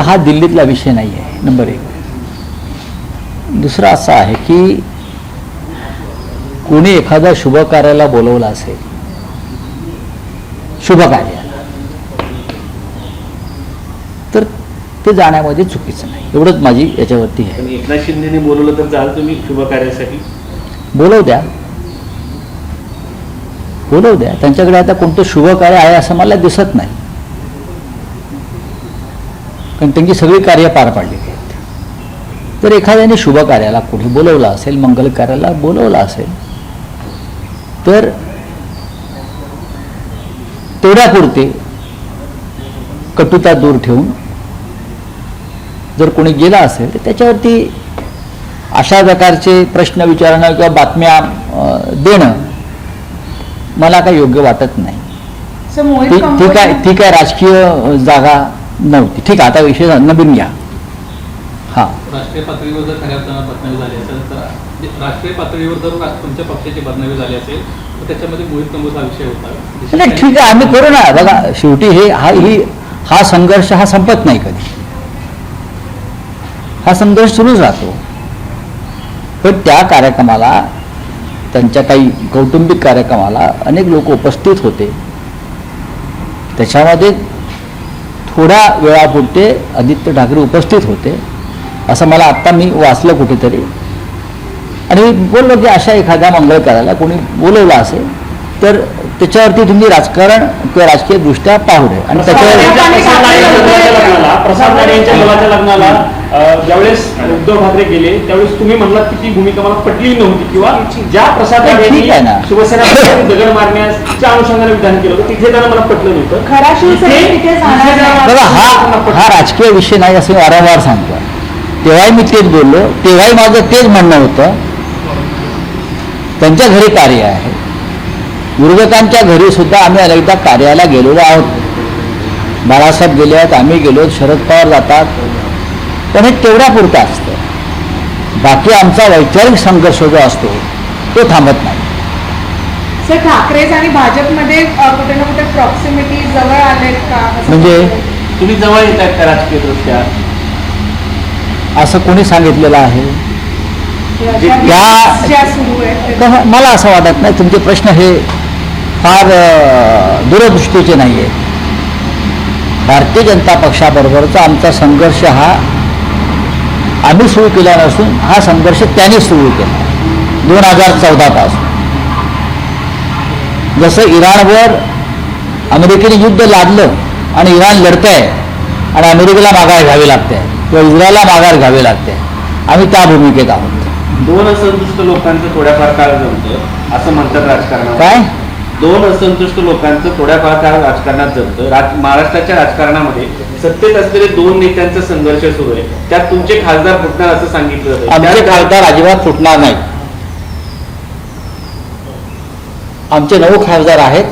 हा दिल्लीतला विषय नाही आहे, नंबर एक. दुसरा असा आहे की कोणी एखाद्या शुभ कार्याला बोलवलं असेल, शुभ कार्याला, तर ते जाण्यामध्ये चुकीचं नाही, एवढंच माझी याच्यावरती आहे. एकनाथ शिंदेने बोलवलं तर जाल तुम्ही शुभ कार्यासाठी? बोलवू द्या, बोलवू द्या. त्यांच्याकडे आता कोणतं शुभ कार्य आहे असं मला दिसत नाही, कारण त्यांची सगळी कार्य पार पाडलेली आहेत. तर एखाद्याने शुभ कार्याला कुठे बोलवलं असेल, मंगल कार्याला बोलवलं असेल, तर तेवढ्यापुरते कटुता दूर ठेवून जर कोणी गेला असेल तर त्याच्यावरती अशा प्रकारचे प्रश्न विचारणं किंवा बातम्या देणं मला काही योग्य वाटत नाही. ती काय राजकीय जागा नव्हती. ठीक आहे, आता विषय नवीन घ्या. हा, राष्ट्रीय पातळीवर जर खऱ्या अर्थानं बदनामी झाली असेल, तर राष्ट्रीय पातळीवर जर तुमच्या पक्षाची बदनामी झाली असेल तर त्याच्यामध्ये मोहित कंबोजचा विषय होता. नाही, ठीक आहे, आम्ही करू ना. बघा, शेवटी हा संघर्ष हा संपत नाही कधी, हा संघर्ष सुरूच राहतो. पण त्या कार्यक्रमाला, त्यांच्या काही कौटुंबिक कार्यक्रमाला अनेक लोक उपस्थित होते. त्याच्यामध्ये थोड्या वेळापुरते आदित्य ठाकरे उपस्थित होते असं मला आत्ता मी वाचलं कुठेतरी, आणि बोललो की अशा एखाद्या मंगळ कार्याला कोणी बोलवलं असेल तर त्याच्यावरती तुम्ही राजकारण किंवा राजकीय दृष्ट्या पाहू नये. आणि प्रसाद लाड यांच्या मुलाच्या लग्नाला ज्यावेळेस उद्धव ठाकरे गेले त्यावेळेस तुम्ही म्हणलात की ती भूमिका मला पटली नव्हती, किंवा ज्या प्रसाद लाड यांनी शिवसेना दगड मारण्याच्या अनुषंगाने विधान केलं होतं तिथे त्यांना मला पटलं नव्हतं. बघा, हा राजकीय विषय नाही असं मी वारंवार सांगतो. तेव्हाही मी तेच बोललो, तेव्हाही माझं तेच म्हणणं होतं. त्यांच्या घरी कार्य आहे, विरोधकांच्या घरी सुद्धा आम्ही अनेकदा कार्याला गेलेलो आहोत. बाळासाहेब गेले आहेत, आम्ही गेलो, शरद पवार जातात, पण हे तेवढ्यापुरतं असतं. बाकी आमचा वैचारिक संघर्ष जो असतो तो थांबत नाही. सर, ठाकरेज आणि भाजपमध्ये कुठे ना कुठे प्रॉक्सिमिटी जवळ आले का? म्हणजे तुम्ही जवळ येत आहेत का राजकीय दृष्ट्या? असं कोणी सांगितलेलं आहे? मला असं वाटत नाही. तुमचे प्रश्न हे फार दूरदृष्टीचे नाही आहेत. भारतीय जनता पक्षाबरोबरचा आमचा संघर्ष हा आम्ही सुरू केला नसून हा संघर्ष त्यांनी सुरू केला 2014 पासून. जसं इराणवर अमेरिकेने युद्ध लादलं आणि इराण लढतंय आणि अमेरिकेला माघार घ्यावी लागते किंवा इस्रायलला माघार घ्यावी लागते, आम्ही त्या भूमिकेत आहोत. दोन असंतुष्ट लोकांचं थोड्याफार काळ जमतं असं म्हणतात राजकारणात. काय? दोन असंतुष्ट लोकांचं थोड्याफार काळ राजकारणात जमतं. महाराष्ट्राच्या राजकारणामध्ये सत्तेत असलेले दोन नेत्यांचा संघर्ष सुरू आहे, त्यात तुमचे खासदार फुटणार असं सांगितलं जातं. आमचे खासदार अजिबात फुटणार नाही. आमचे 9 खासदार आहेत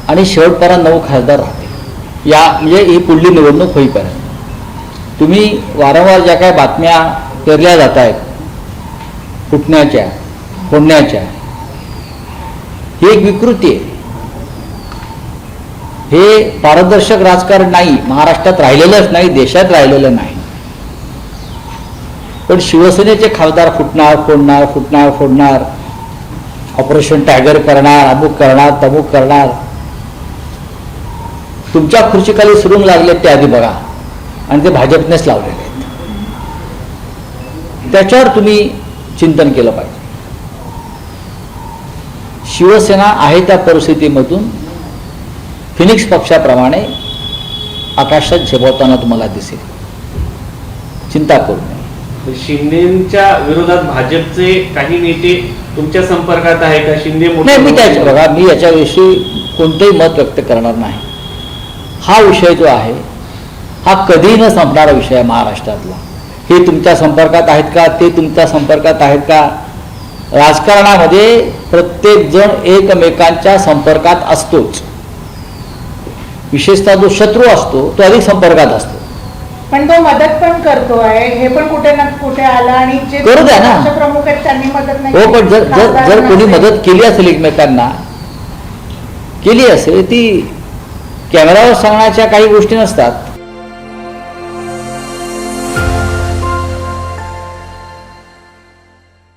आणि शेवटपर्यंत 9 खासदार राहतील. या म्हणजे ही पुढली निवडणूक होईपर्यंत. तुम्ही वारंवार ज्या काही बातम्या पेरल्या जात आहेत फुटण्याच्या, फोडण्याच्या, ही एक विकृती आहे. हे पारदर्शक राजकारण नाही, महाराष्ट्रात राहिलेलंच नाही, देशात राहिलेलं नाही. पण शिवसेनेचे खासदार फुटणार, फोडणार, फुटणार, फोडणार, ऑपरेशन टायगर करणार, अमुक करणार, तमुक करणार. तुमच्या खुर्चीखाली सुरुंग लागले ते आधी बघा, आणि ते भाजपनेच लावलेले आहेत. त्याच्यावर तुम्ही चिंतन केलं पाहिजे. शिवसेना आहे त्या परिस्थितीमधून फिनिक्स पक्षाप्रमाणे आकाशात झेपावताना तुम्हाला दिसेल. चिंता करू नये. शिंदेच्या विरोधात भाजपचे काही नेते तुमच्या संपर्कात आहे का? शिंदे नाही, मी याच्याविषयी कोणतंही मत व्यक्त करणार नाही. हा विषय जो आहे हा कधी न संपणारा विषय आहे महाराष्ट्रातला. हे तुमच्या संपर्कात आहेत का, ते तुमच्या संपर्कात आहेत का? राजकारणामध्ये प्रत्येक जण एकमेकांच्या संपर्कात असतोच. विशेषतः जो शत्रू असतो तो अधिक संपर्कात असतो. पण तो मदत पण करतो आहे, हे पण कुठे ना कुठे आला. आणि जे करू द्या ना. प्रमुख आहेत त्यांनी मदत नाही. हो, पण जर कोणी मदत केली असेल, एकमेकांना केली असेल, ती कॅमेरावर सांगण्याच्या काही गोष्टी नसतात.